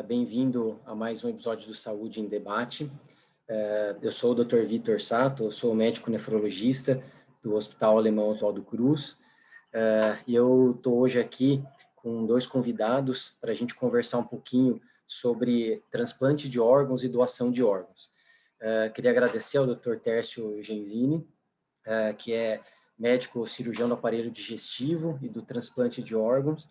Bem-vindo a mais um episódio do Saúde em Debate. Eu sou o Dr. Vitor Sato, eu sou médico nefrologista do Hospital Alemão Oswaldo Cruz, e eu estou hoje aqui com dois convidados para a gente conversar um pouquinho sobre transplante de órgãos e doação de órgãos. Queria agradecer ao Dr. Tércio Genzini, que é médico cirurgião do aparelho digestivo e do transplante de órgãos,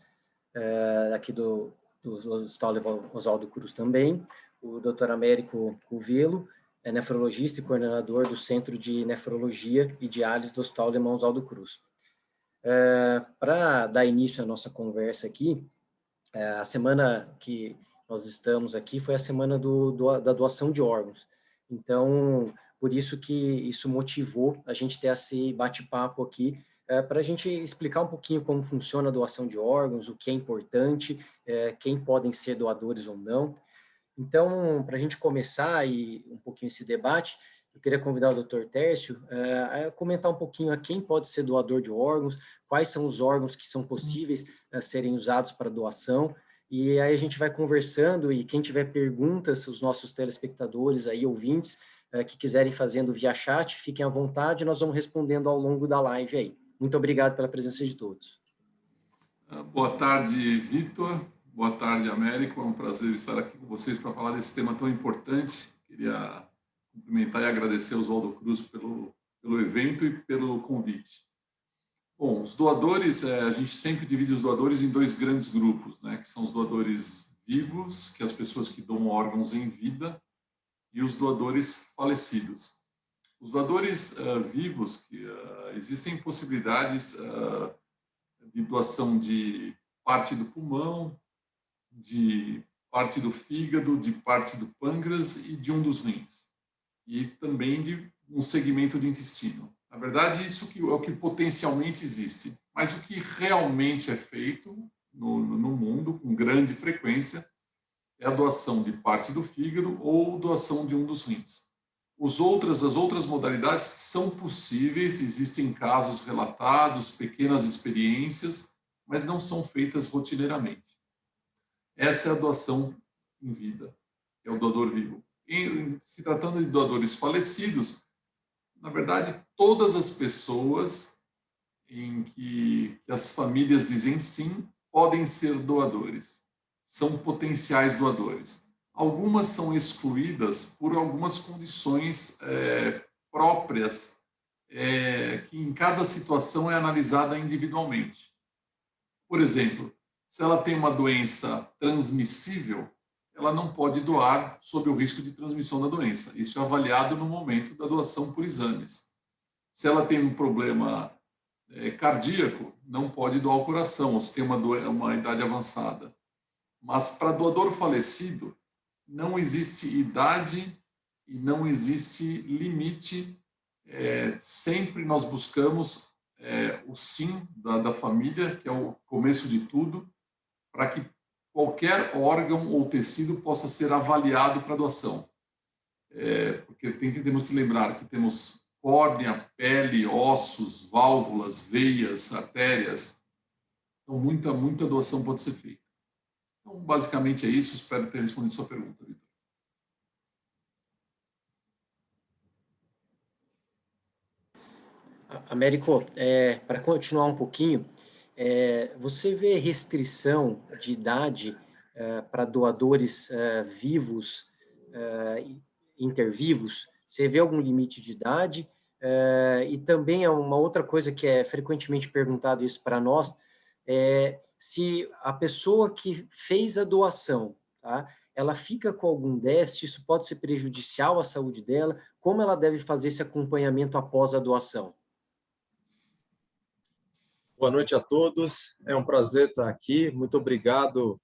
aqui do Hospital Oswaldo Cruz também, o Dr. Américo Cuvelo, é nefrologista e coordenador do Centro de Nefrologia e Diálise do Hospital Alemão Oswaldo Cruz. Para dar início à nossa conversa aqui, a semana que nós estamos aqui foi a semana da doação de órgãos. Então, por isso que isso motivou a gente ter esse bate-papo aqui, para a gente explicar um pouquinho como funciona a doação de órgãos, o que é importante, quem podem ser doadores ou não. Então, para a gente começar um pouquinho esse debate, eu queria convidar o Dr. Tércio a comentar um pouquinho a quem pode ser doador de órgãos, quais são os órgãos que são possíveis a serem usados para doação, e aí a gente vai conversando, e quem tiver perguntas, os nossos telespectadores aí, ouvintes, que quiserem fazendo via chat, fiquem à vontade, nós vamos respondendo ao longo da live aí. Muito obrigado pela presença de todos. Boa tarde, Vitor. Boa tarde, Américo. É um prazer estar aqui com vocês para falar desse tema tão importante. Queria cumprimentar e agradecer ao Oswaldo Cruz pelo evento e pelo convite. Bom, os doadores, a gente sempre divide os doadores em dois grandes grupos, né, que são os doadores vivos, que é as pessoas que doam órgãos em vida, e os doadores falecidos. Os doadores vivos, existem possibilidades de doação de parte do pulmão, de parte do fígado, de parte do pâncreas e de um dos rins. E também de um segmento do intestino. Na verdade, isso é o que potencialmente existe. Mas o que realmente é feito no mundo, com grande frequência, é a doação de parte do fígado ou doação de um dos rins. As outras modalidades são possíveis, existem casos relatados, pequenas experiências, mas não são feitas rotineiramente. Essa é a doação em vida, é o doador vivo. Se tratando de doadores falecidos, na verdade, todas as pessoas em que as famílias dizem sim, podem ser doadores, são potenciais doadores. Algumas são excluídas por algumas condições próprias, que em cada situação é analisada individualmente. Por exemplo, se ela tem uma doença transmissível, ela não pode doar sob o risco de transmissão da doença. Isso é avaliado no momento da doação por exames. Se ela tem um problema cardíaco, não pode doar o coração, ou se tem uma idade avançada. Mas para doador falecido, não existe idade e não existe limite. Sempre nós buscamos o sim da família, que é o começo de tudo, para que qualquer órgão ou tecido possa ser avaliado para doação. Porque temos que lembrar que temos córnea, pele, ossos, válvulas, veias, artérias. Então, muita doação pode ser feita. Então, basicamente é isso. Espero ter respondido sua pergunta, Vitor. Américo, para continuar um pouquinho, você vê restrição de idade para doadores vivos, intervivos? Você vê algum limite de idade? E também é uma outra coisa que é frequentemente perguntado isso para nós, se a pessoa que fez a doação, tá, ela fica com algum déficit, isso pode ser prejudicial à saúde dela, como ela deve fazer esse acompanhamento após a doação? Boa noite a todos, é um prazer estar aqui, muito obrigado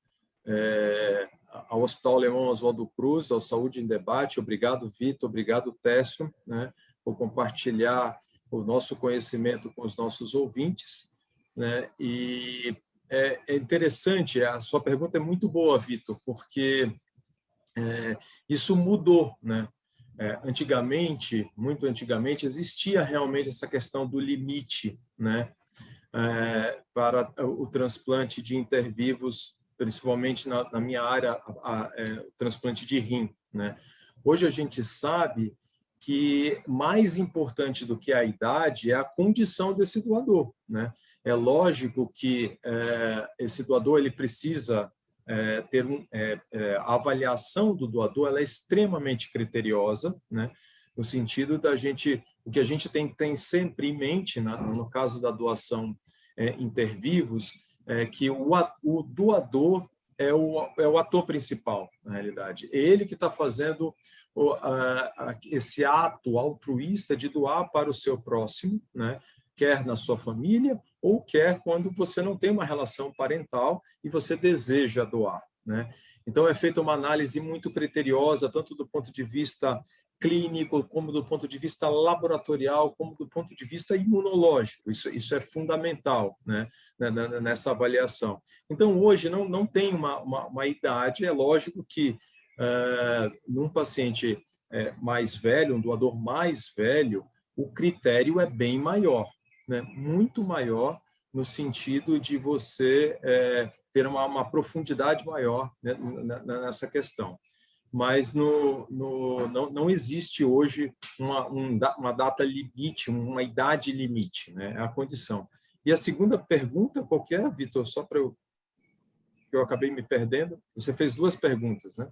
ao Hospital Alemão Oswaldo Cruz, ao Saúde em Debate, obrigado Vitor, obrigado Tércio, né, por compartilhar o nosso conhecimento com os nossos ouvintes, né, e é interessante, a sua pergunta é muito boa, Vitor, porque isso mudou, né? Antigamente, muito antigamente, existia realmente essa questão do limite, né? Para o transplante de intervivos principalmente na minha área, transplante de rim, né? Hoje a gente sabe que mais importante do que a idade é a condição desse doador, né? É lógico que esse doador ele precisa ter a avaliação do doador, ela é extremamente criteriosa, né? No sentido da gente, o que a gente tem sempre em mente, no caso da doação intervivos, é que o doador é o ator principal, na realidade. É ele que está fazendo esse ato altruísta de doar para o seu próximo, né? Quer na sua família ou quer quando você não tem uma relação parental e você deseja doar, né? Então, é feita uma análise muito criteriosa, tanto do ponto de vista clínico, como do ponto de vista laboratorial, como do ponto de vista imunológico. Isso é fundamental, né? Nessa avaliação. Então, hoje, não tem uma idade. É lógico que num paciente mais velho, um doador mais velho, o critério é bem maior, né? Muito maior, no sentido de você ter uma profundidade maior, né, nessa questão. Mas não existe hoje uma data limite, uma idade limite, né? É a condição. E a segunda pergunta, qual que é, Vitor? Só para eu acabei me perdendo. Você fez duas perguntas, né?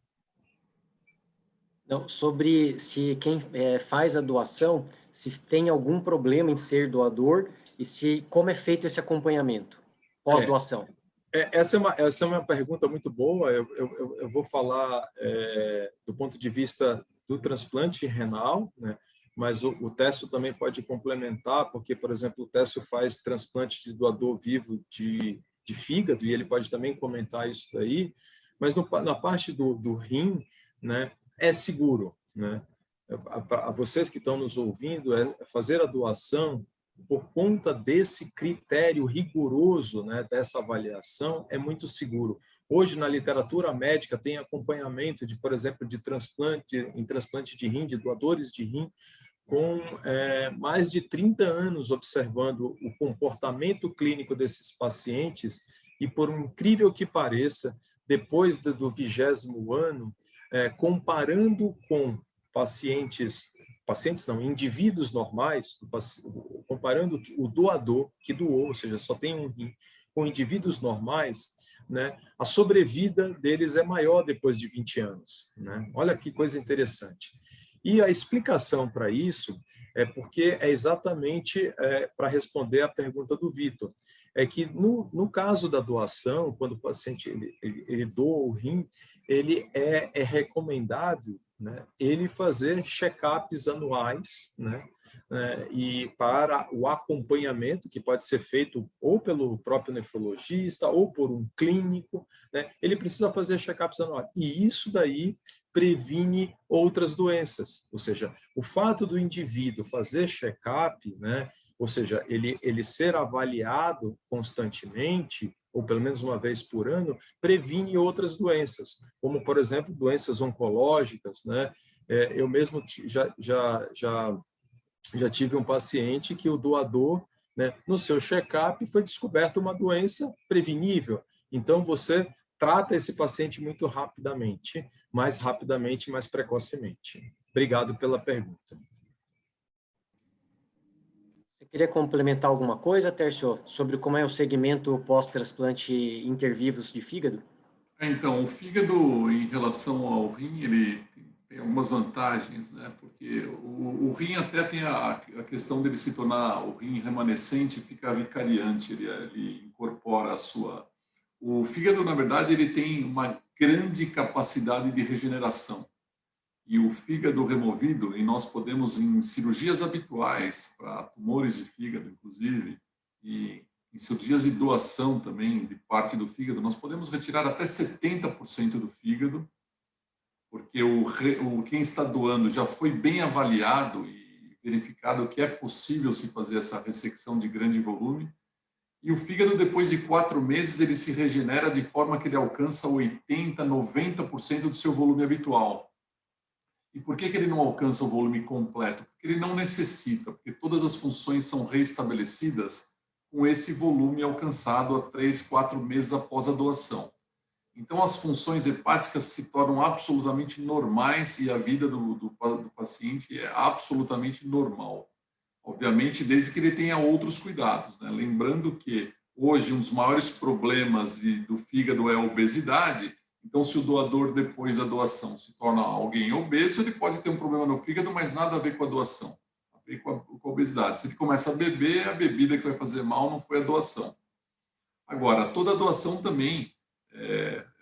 Não, sobre se quem faz a doação, se tem algum problema em ser doador e como é feito esse acompanhamento pós-doação. Essa é uma pergunta muito boa. Eu vou falar do ponto de vista do transplante renal, né? Mas o Técio também pode complementar, porque, por exemplo, o Técio faz transplante de doador vivo de fígado, e ele pode também comentar isso daí. Mas na parte do rim, né, é seguro, né? A vocês que estão nos ouvindo, fazer a doação por conta desse critério rigoroso, né, dessa avaliação, é muito seguro. Hoje, na literatura médica, tem acompanhamento de, por exemplo, em transplante de rim, de doadores de rim, com mais de 30 anos observando o comportamento clínico desses pacientes e, por incrível que pareça, depois do 20º ano, comparando com indivíduos normais, comparando o doador que doou, ou seja, só tem um rim, com indivíduos normais, né, a sobrevida deles é maior depois de 20 anos. Né? Olha que coisa interessante. E a explicação para isso é porque é exatamente para responder à pergunta do Vitor. É que no caso da doação, quando o paciente ele doa o rim, ele é recomendável, né, ele fazer check-ups anuais, né, e para o acompanhamento, que pode ser feito ou pelo próprio nefrologista ou por um clínico, né, ele precisa fazer check-ups anuais. E isso daí previne outras doenças. Ou seja, o fato do indivíduo fazer check-up, né, ou seja, ele ser avaliado constantemente, ou pelo menos uma vez por ano, previne outras doenças, como, por exemplo, doenças oncológicas, né? Eu mesmo já tive um paciente que o doador, né, no seu check-up, foi descoberta uma doença prevenível. Então, você trata esse paciente muito rapidamente, mais precocemente. Obrigado pela pergunta. Você queria complementar alguma coisa, Tércio, sobre como é o segmento pós-transplante intervivos de fígado? Então, o fígado, em relação ao rim, ele tem algumas vantagens, né? Porque o rim até tem a questão dele se tornar o rim remanescente, fica vicariante, ele incorpora a sua... O fígado, na verdade, ele tem uma grande capacidade de regeneração. E o fígado removido, e nós podemos, em cirurgias habituais, para tumores de fígado, inclusive, e em cirurgias de doação também, de parte do fígado, nós podemos retirar até 70% do fígado, porque quem está doando já foi bem avaliado e verificado que é possível se fazer essa ressecção de grande volume. E o fígado, depois de 4 meses, ele se regenera de forma que ele alcança 80%, 90% do seu volume habitual. E por que ele não alcança o volume completo? Porque ele não necessita, porque todas as funções são reestabelecidas com esse volume alcançado a 3, 4 meses após a doação. Então, as funções hepáticas se tornam absolutamente normais e a vida do paciente é absolutamente normal. Obviamente, desde que ele tenha outros cuidados, né? Lembrando que hoje um dos maiores problemas do fígado é a obesidade. Então, se o doador, depois da doação, se torna alguém obeso, ele pode ter um problema no fígado, mas nada a ver com a doação, a ver com a obesidade. Se ele começa a beber, a bebida que vai fazer mal não foi a doação. Agora, toda doação também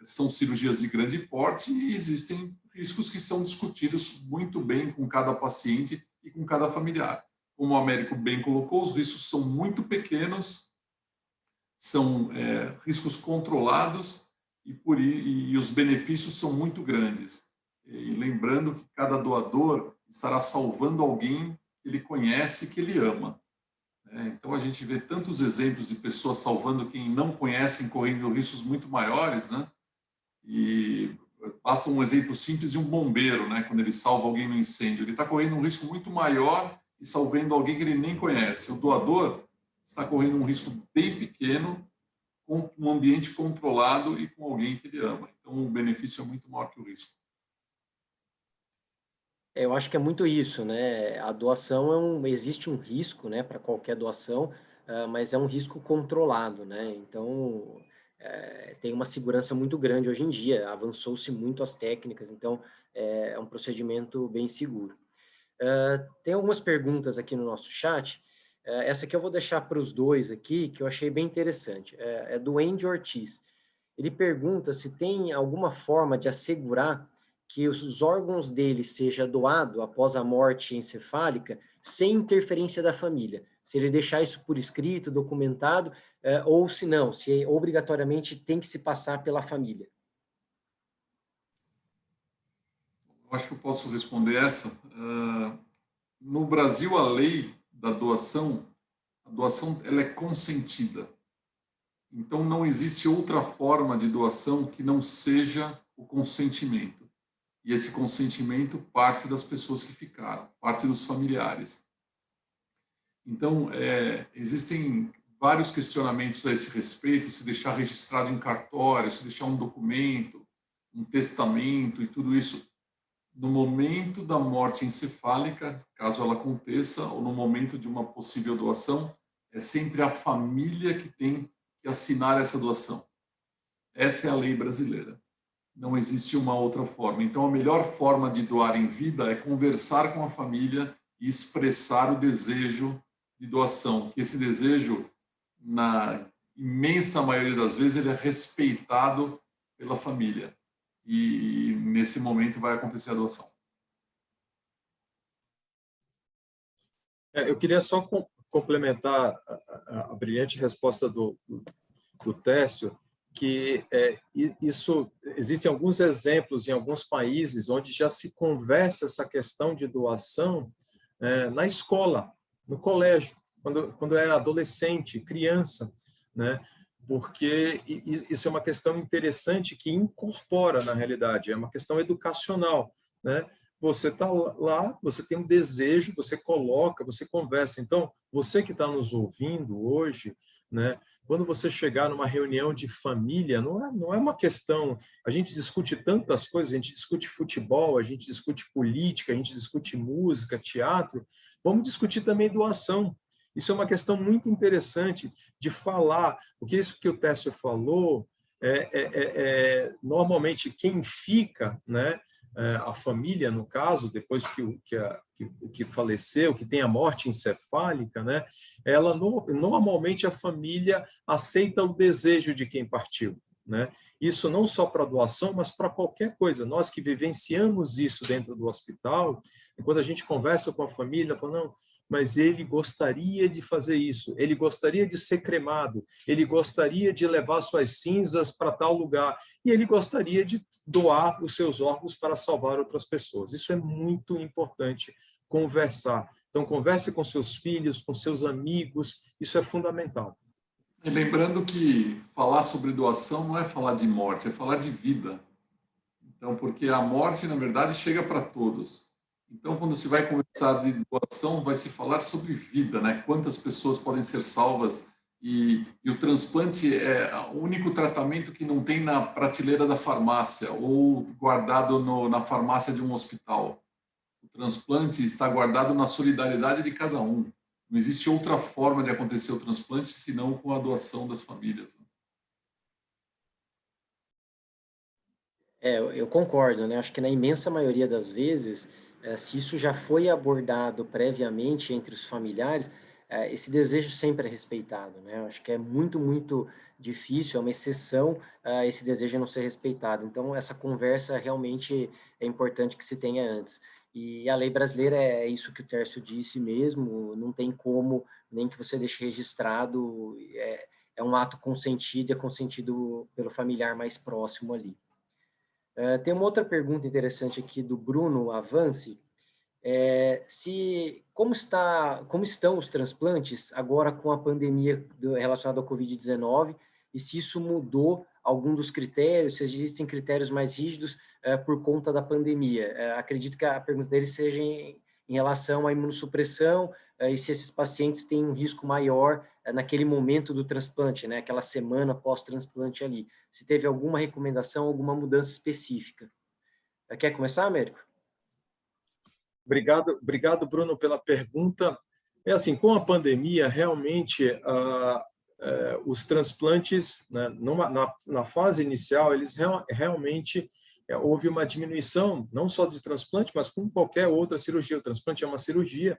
são cirurgias de grande porte e existem riscos que são discutidos muito bem com cada paciente e com cada familiar. Como o Américo bem colocou, os riscos são muito pequenos, são riscos controlados e os benefícios são muito grandes. E lembrando que cada doador estará salvando alguém que ele conhece, que ele ama. Então, a gente vê tantos exemplos de pessoas salvando quem não conhecem, correndo riscos muito maiores, né? E basta um exemplo simples de um bombeiro, né? Quando ele salva alguém no incêndio, ele está correndo um risco muito maior e salvando alguém que ele nem conhece. O doador está correndo um risco bem pequeno, com um ambiente controlado e com alguém que ele ama. Então, o benefício é muito maior que o risco. Eu acho que é muito isso, né? A doação existe um risco, né, para qualquer doação, mas é um risco controlado, né? Então, tem uma segurança muito grande hoje em dia, avançou-se muito as técnicas, então é um procedimento bem seguro. Tem algumas perguntas aqui no nosso chat, essa aqui eu vou deixar para os dois aqui, que eu achei bem interessante, é do Andy Ortiz. Ele pergunta se tem alguma forma de assegurar que os órgãos dele seja doado após a morte encefálica sem interferência da família. Se ele deixar isso por escrito, documentado, ou se não, se obrigatoriamente tem que se passar pela família. Eu acho que eu posso responder essa. No Brasil, a lei da doação, ela é consentida. Então, não existe outra forma de doação que não seja o consentimento. E esse consentimento parte das pessoas que ficaram, parte dos familiares. Então, existem vários questionamentos a esse respeito, se deixar registrado em cartório, se deixar um documento, um testamento e tudo isso. No momento da morte encefálica, caso ela aconteça, ou no momento de uma possível doação, é sempre a família que tem que assinar essa doação. Essa é a lei brasileira. Não existe uma outra forma. Então, a melhor forma de doar em vida é conversar com a família e expressar o desejo de doação, que esse desejo, na imensa maioria das vezes, ele é respeitado pela família. E nesse momento vai acontecer a doação. Eu queria só complementar a brilhante resposta do Técio, que existem alguns exemplos em alguns países onde já se conversa essa questão de doação na escola, no colégio, quando é adolescente, criança, né? Porque isso é uma questão interessante que incorpora, na realidade, é uma questão educacional, né? Você está lá, você tem um desejo, você coloca, você conversa. Então, você que está nos ouvindo hoje, né? Quando você chegar numa reunião de família, não é uma questão... A gente discute tantas coisas, a gente discute futebol, a gente discute política, a gente discute música, teatro. Vamos discutir também doação. Isso é uma questão muito interessante de falar, porque isso que o Técio falou, normalmente quem fica, né, a família, no caso, depois que faleceu, que tem a morte encefálica, né, normalmente a família aceita o desejo de quem partiu, né? Isso não só para doação, mas para qualquer coisa. Nós que vivenciamos isso dentro do hospital, quando a gente conversa com a família, fala, não, mas ele gostaria de fazer isso, ele gostaria de ser cremado, ele gostaria de levar suas cinzas para tal lugar, e ele gostaria de doar os seus órgãos para salvar outras pessoas. Isso é muito importante conversar. Então, converse com seus filhos, com seus amigos, isso é fundamental. E lembrando que falar sobre doação não é falar de morte, é falar de vida. Então, porque a morte, na verdade, chega para todos. Então, quando se vai conversar de doação, vai se falar sobre vida, né? Quantas pessoas podem ser salvas e o transplante é o único tratamento que não tem na prateleira da farmácia ou guardado na farmácia de um hospital. O transplante está guardado na solidariedade de cada um. Não existe outra forma de acontecer o transplante senão com a doação das famílias. Eu concordo, né? Acho que na imensa maioria das vezes, se isso já foi abordado previamente entre os familiares, esse desejo sempre é respeitado, né? Acho que é muito, muito difícil, é uma exceção, esse desejo não ser respeitado. Então, essa conversa realmente é importante que se tenha antes. E a lei brasileira é isso que o Tércio disse mesmo, não tem como, nem que você deixe registrado, é um ato consentido, é consentido pelo familiar mais próximo ali. Tem uma outra pergunta interessante aqui do Bruno Avance, como estão os transplantes agora com a pandemia relacionada ao Covid-19 e se isso mudou algum dos critérios, se existem critérios mais rígidos por conta da pandemia. Acredito que a pergunta dele seja em relação à imunossupressão e se esses pacientes têm um risco maior naquele momento do transplante, né, aquela semana pós-transplante ali. Se teve alguma recomendação, alguma mudança específica. Quer começar, Américo? Obrigado, Bruno, pela pergunta. É assim, com a pandemia, realmente, os transplantes, né, na fase inicial, eles realmente houve uma diminuição, não só de transplante, mas com qualquer outra cirurgia. O transplante é uma cirurgia,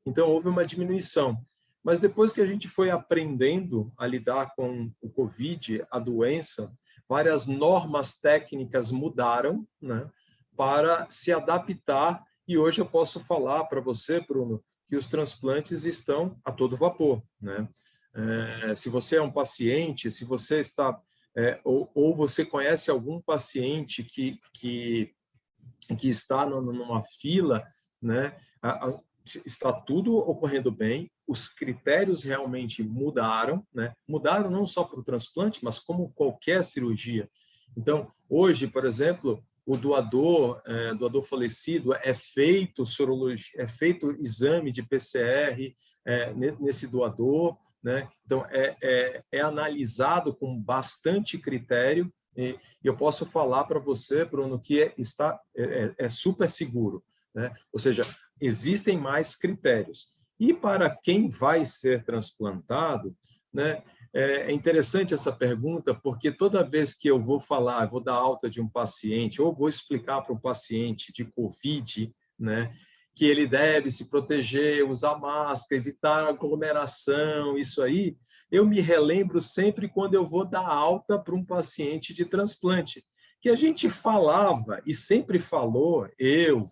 então houve uma diminuição. Mas depois que a gente foi aprendendo a lidar com o Covid, a doença, várias normas técnicas mudaram, né, para se adaptar. E hoje eu posso falar para você, Bruno, que os transplantes estão a todo vapor, né? Se você é um paciente, se você está ou você conhece algum paciente que está numa fila, né? Está tudo ocorrendo bem, os critérios realmente mudaram, né? Mudaram não só para o transplante, mas como qualquer cirurgia. Então, hoje, por exemplo, o doador falecido é feito sorologia, é feito exame de PCR nesse doador, né? Então é analisado com bastante critério e eu posso falar para você, Bruno, que é super seguro, né? Ou seja, existem mais critérios. E para quem vai ser transplantado, né? É interessante essa pergunta, porque toda vez que eu vou falar, vou dar alta de um paciente, ou vou explicar para um paciente de Covid, né, que ele deve se proteger, usar máscara, evitar aglomeração, isso aí, eu me relembro sempre quando eu vou dar alta para um paciente de transplante, que a gente falava e sempre falou,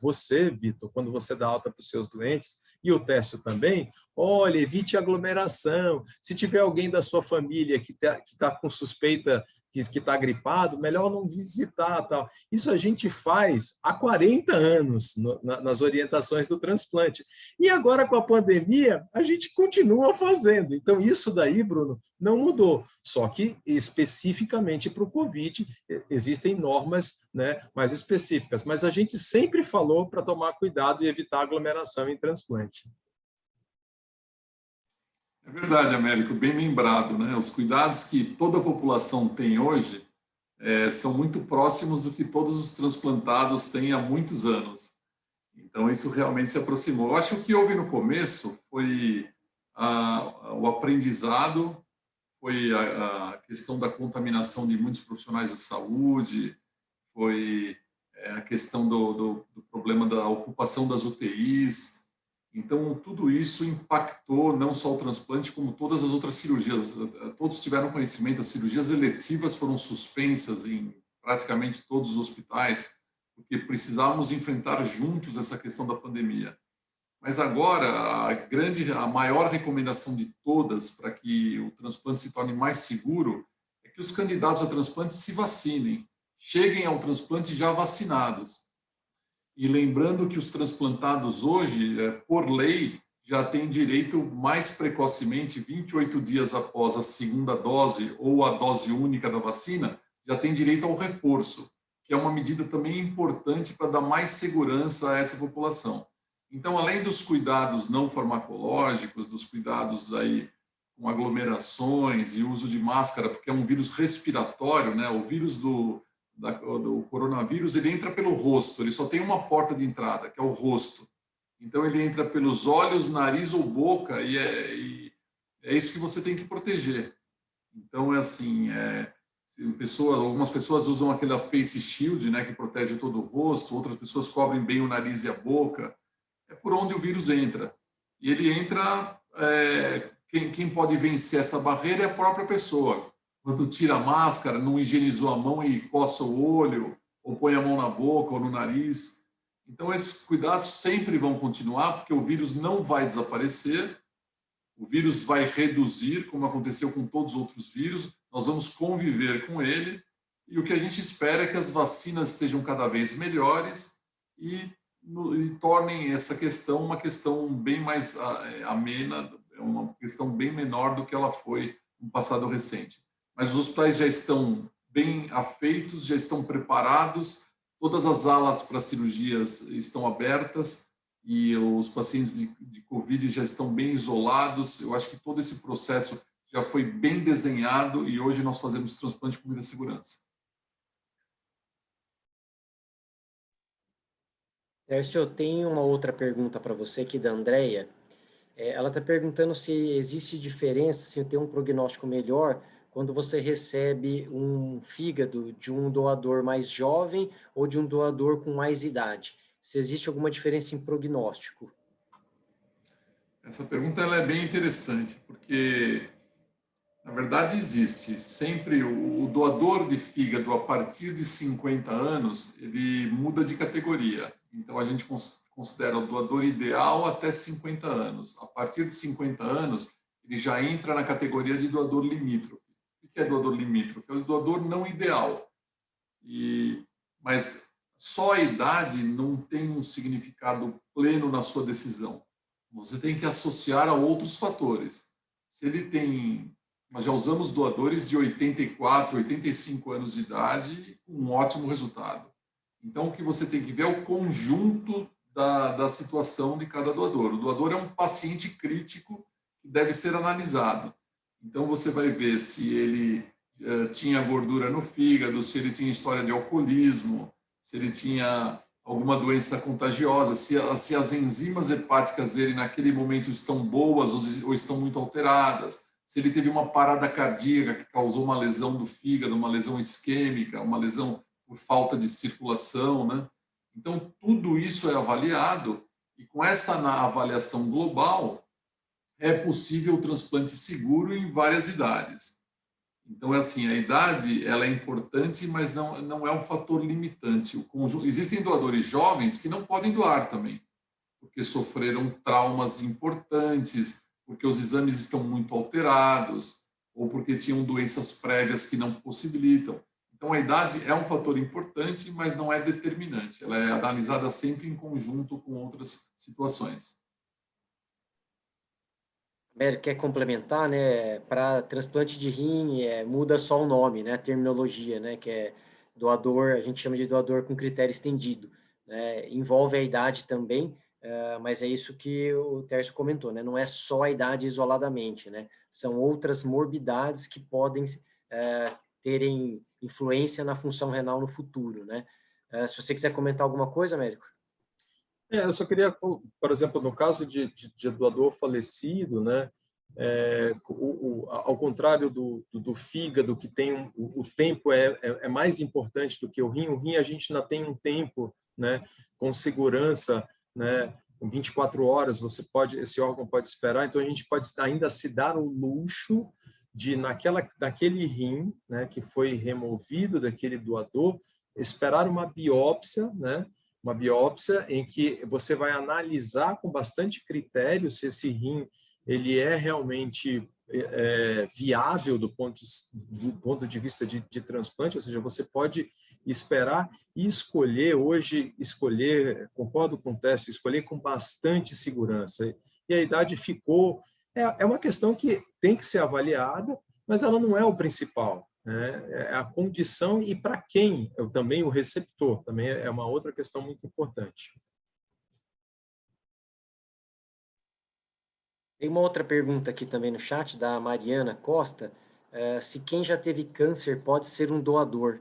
você, Vitor, quando você dá alta para os seus doentes, e o Tércio também, olha, evite aglomeração, se tiver alguém da sua família que tá com suspeita que está gripado, melhor não visitar, tal. Isso a gente faz há 40 anos nas orientações do transplante. E agora, com a pandemia, a gente continua fazendo. Então, isso daí, Bruno, não mudou. Só que, especificamente para o Covid, existem normas, né, mais específicas. Mas a gente sempre falou para tomar cuidado e evitar aglomeração em transplante. É verdade, Américo, bem lembrado, né? Os cuidados que toda a população tem hoje são muito próximos do que todos os transplantados têm há muitos anos. Então, isso realmente se aproximou. Eu acho que o que houve no começo foi o aprendizado, foi a questão da contaminação de muitos profissionais da saúde, foi a questão do problema da ocupação das UTIs. Então, tudo isso impactou não só o transplante, como todas as outras cirurgias. Todos tiveram conhecimento, as cirurgias eletivas foram suspensas em praticamente todos os hospitais, porque precisávamos enfrentar juntos essa questão da pandemia. Mas agora, a maior recomendação de todas para que o transplante se torne mais seguro é que os candidatos a transplante se vacinem, cheguem ao transplante já vacinados. E lembrando que os transplantados hoje, por lei, já têm direito mais precocemente, 28 dias após a segunda dose ou a dose única da vacina, já tem direito ao reforço, que é uma medida também importante para dar mais segurança a essa população. Então, além dos cuidados não farmacológicos, dos cuidados aí com aglomerações e uso de máscara, porque é um vírus respiratório, né? O vírus do coronavírus, ele entra pelo rosto, ele só tem uma porta de entrada, que é o rosto. Então, ele entra pelos olhos, nariz ou boca, e é isso que você tem que proteger. Então, é assim, algumas pessoas usam aquela face shield, né, que protege todo o rosto, outras pessoas cobrem bem o nariz e a boca. É por onde o vírus entra. E ele entra, quem pode vencer essa barreira é a própria pessoa. Quando tira a máscara, não higienizou a mão e coça o olho, ou põe a mão na boca ou no nariz. Então, esses cuidados sempre vão continuar, porque o vírus não vai desaparecer, o vírus vai reduzir, como aconteceu com todos os outros vírus, nós vamos conviver com ele, e o que a gente espera é que as vacinas estejam cada vez melhores e tornem essa questão uma questão bem mais amena, uma questão bem menor do que ela foi no passado recente. Mas os hospitais já estão bem afeitos, já estão preparados, todas as alas para cirurgias estão abertas e os pacientes de Covid já estão bem isolados. Eu acho que todo esse processo já foi bem desenhado e hoje nós fazemos transplante com muita segurança. Tércio, eu tenho uma outra pergunta para você aqui da Andrea. Ela está perguntando se existe diferença, se tem um prognóstico melhor quando você recebe um fígado de um doador mais jovem ou de um doador com mais idade. Se existe alguma diferença em prognóstico? Essa pergunta ela é bem interessante, porque, na verdade, existe sempre o doador de fígado a partir de 50 anos, ele muda de categoria. Então, a gente considera o doador ideal até 50 anos. A partir de 50 anos, ele já entra na categoria de doador limítrofe. O que é doador limítrofe? É o doador não ideal. Mas só a idade não tem um significado pleno na sua decisão. Você tem que associar a outros fatores. Se ele tem... Nós já usamos doadores de 84, 85 anos de idade com um ótimo resultado. Então, o que você tem que ver é o conjunto da situação de cada doador. O doador é um paciente crítico que deve ser analisado. Então, você vai ver se ele tinha gordura no fígado, se ele tinha história de alcoolismo, se ele tinha alguma doença contagiosa, se as enzimas hepáticas dele naquele momento estão boas ou estão muito alteradas, se ele teve uma parada cardíaca que causou uma lesão do fígado, uma lesão isquêmica, uma lesão por falta de circulação, né? Então, tudo isso é avaliado e com essa avaliação global é possível o transplante seguro em várias idades. Então, é assim, a idade ela é importante, mas não é um fator limitante. Existem doadores jovens que não podem doar também, porque sofreram traumas importantes, porque os exames estão muito alterados, ou porque tinham doenças prévias que não possibilitam. Então, a idade é um fator importante, mas não é determinante. Ela é analisada sempre em conjunto com outras situações. Américo, quer complementar, né? Para transplante de rim, muda só o nome, né? A terminologia, né? Que é doador, a gente chama de doador com critério estendido, né? Envolve a idade também, mas é isso que o Tércio comentou, né? Não é só a idade isoladamente, né? São outras morbidades que podem terem influência na função renal no futuro, né? Se você quiser comentar alguma coisa, Américo. Eu só queria, por exemplo, no caso de doador falecido, né, ao contrário do fígado, que tem o tempo é mais importante do que o rim a gente ainda tem um tempo, né, com segurança, né, com 24 horas esse órgão pode esperar, então a gente pode ainda se dar o luxo de, naquele rim, né, que foi removido daquele doador, esperar uma biópsia, né, uma biópsia em que você vai analisar com bastante critério se esse rim ele é realmente viável do ponto de vista de transplante, ou seja, você pode esperar e escolher, concordo com o Tércio, escolher com bastante segurança. E a idade ficou... É uma questão que tem que ser avaliada, mas ela não é o principal. É a condição e para quem, também o receptor, também é uma outra questão muito importante. Tem uma outra pergunta aqui também no chat, da Mariana Costa, se quem já teve câncer pode ser um doador.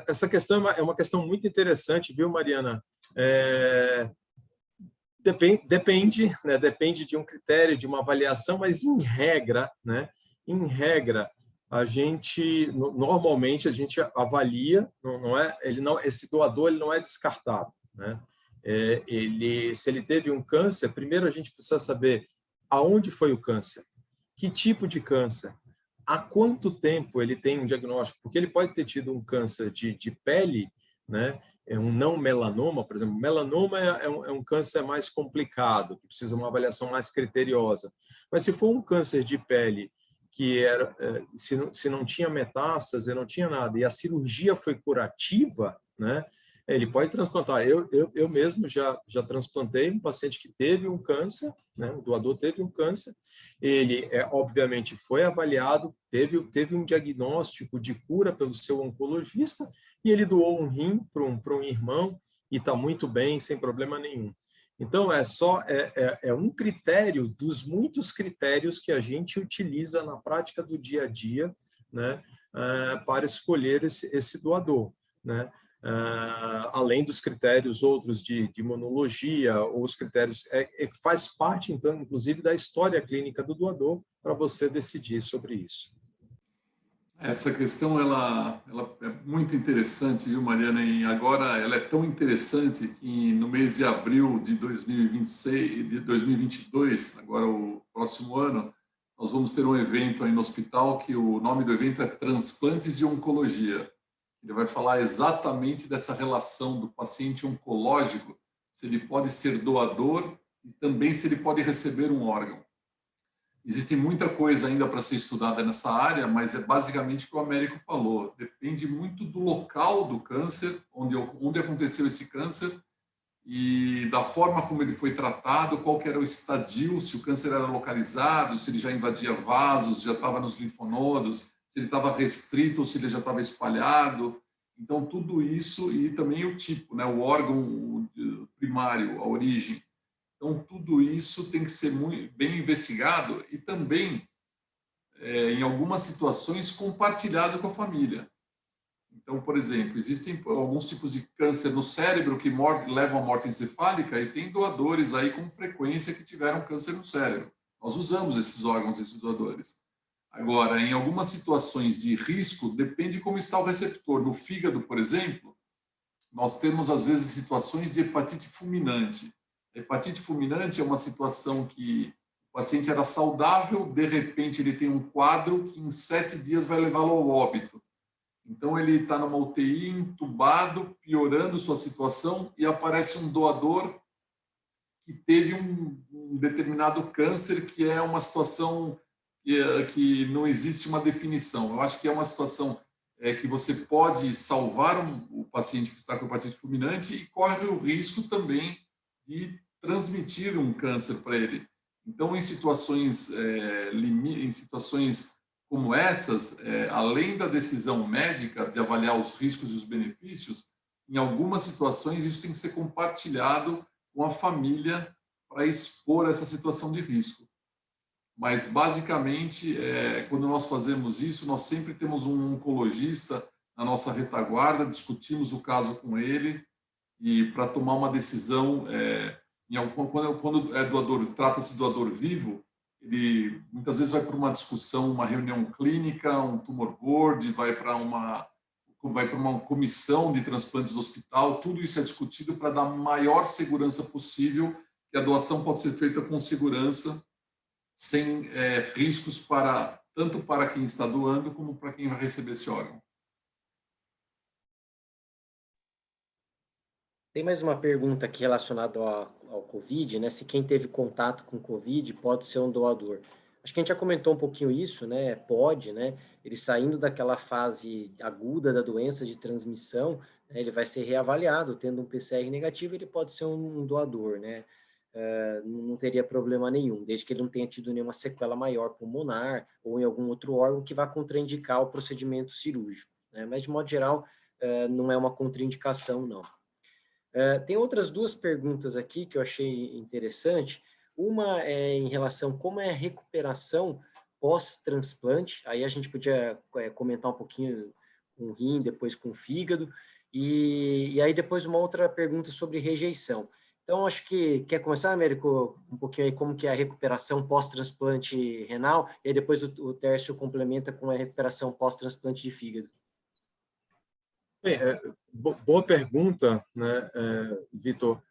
Essa questão é uma questão muito interessante, viu, Mariana? Depende, né? Depende de um critério, de uma avaliação, mas em regra, normalmente a gente avalia, esse doador ele não é descartado, né? Se ele teve um câncer, primeiro a gente precisa saber aonde foi o câncer, que tipo de câncer, há quanto tempo ele tem um diagnóstico, porque ele pode ter tido um câncer de pele, né? Um não melanoma, por exemplo. Melanoma é um câncer mais complicado, que precisa de uma avaliação mais criteriosa. Mas se for um câncer de pele que se não tinha metástase, não tinha nada, e a cirurgia foi curativa, né? Ele pode transplantar. Eu mesmo já transplantei um paciente que teve um câncer, né? O doador teve um câncer. Ele, obviamente, foi avaliado, teve um diagnóstico de cura pelo seu oncologista, e ele doou um rim para um irmão e está muito bem, sem problema nenhum. Então, é um critério dos muitos critérios que a gente utiliza na prática do dia a dia, né? Para escolher esse doador, né? Além dos critérios outros de imunologia, ou os critérios faz parte, então, inclusive, da história clínica do doador para você decidir sobre isso. Essa questão ela é muito interessante, viu, Mariana? E agora ela é tão interessante que no mês de abril de 2026, de 2022, agora o próximo ano, nós vamos ter um evento aí no hospital que o nome do evento é Transplantes de Oncologia. Ele vai falar exatamente dessa relação do paciente oncológico, se ele pode ser doador e também se ele pode receber um órgão. Existe muita coisa ainda para ser estudada nessa área, mas é basicamente o que o Américo falou. Depende muito do local do câncer, onde aconteceu esse câncer, e da forma como ele foi tratado, qual que era o estadio, se o câncer era localizado, se ele já invadia vasos, já estava nos linfonodos, se ele estava restrito ou se ele já estava espalhado. Então, tudo isso, e também o tipo, né, o órgão primário, a origem. Então, tudo isso tem que ser muito bem investigado e também, em algumas situações, compartilhado com a família. Então, por exemplo, existem alguns tipos de câncer no cérebro que levam à morte encefálica e tem doadores aí com frequência que tiveram câncer no cérebro. Nós usamos esses órgãos, esses doadores. Agora, em algumas situações de risco, depende como está o receptor. No fígado, por exemplo, nós temos, às vezes, situações de hepatite fulminante. A hepatite fulminante é uma situação que o paciente era saudável, de repente ele tem um quadro que em 7 dias vai levá-lo ao óbito. Então ele está numa UTI, entubado, piorando sua situação, e aparece um doador que teve um determinado câncer, que é uma situação que não existe uma definição. Eu acho que é uma situação que você pode salvar o paciente que está com hepatite fulminante e corre o risco também de transmitir um câncer para ele. Então, em situações como essas, além da decisão médica de avaliar os riscos e os benefícios, em algumas situações isso tem que ser compartilhado com a família para expor essa situação de risco. Mas, basicamente, quando nós fazemos isso, nós sempre temos um oncologista na nossa retaguarda, discutimos o caso com ele, e para tomar uma decisão, quando é doador, trata-se de doador vivo, ele muitas vezes vai para uma discussão, uma reunião clínica, um tumor board, vai para uma comissão de transplantes do hospital, tudo isso é discutido para dar a maior segurança possível, que a doação pode ser feita com segurança, sem riscos tanto para quem está doando como para quem vai receber esse órgão. Tem mais uma pergunta aqui relacionada ao Covid, né? Se quem teve contato com Covid pode ser um doador. Acho que a gente já comentou um pouquinho isso, né? Pode, né? Ele saindo daquela fase aguda da doença de transmissão, né? Ele vai ser reavaliado, tendo um PCR negativo, ele pode ser um doador, né? Não teria problema nenhum, desde que ele não tenha tido nenhuma sequela maior pulmonar ou em algum outro órgão que vá contraindicar o procedimento cirúrgico, né? Mas, de modo geral, não é uma contraindicação, não. Tem outras duas perguntas aqui que eu achei interessante. Uma é em relação a como é a recuperação pós-transplante. Aí a gente podia comentar um pouquinho com o rim, depois com o fígado. E aí depois uma outra pergunta sobre rejeição. Então, acho que quer começar, Américo, um pouquinho aí como que é a recuperação pós-transplante renal, e aí depois o Tércio complementa com a recuperação pós-transplante de fígado. Bem, boa pergunta, né, Vitor?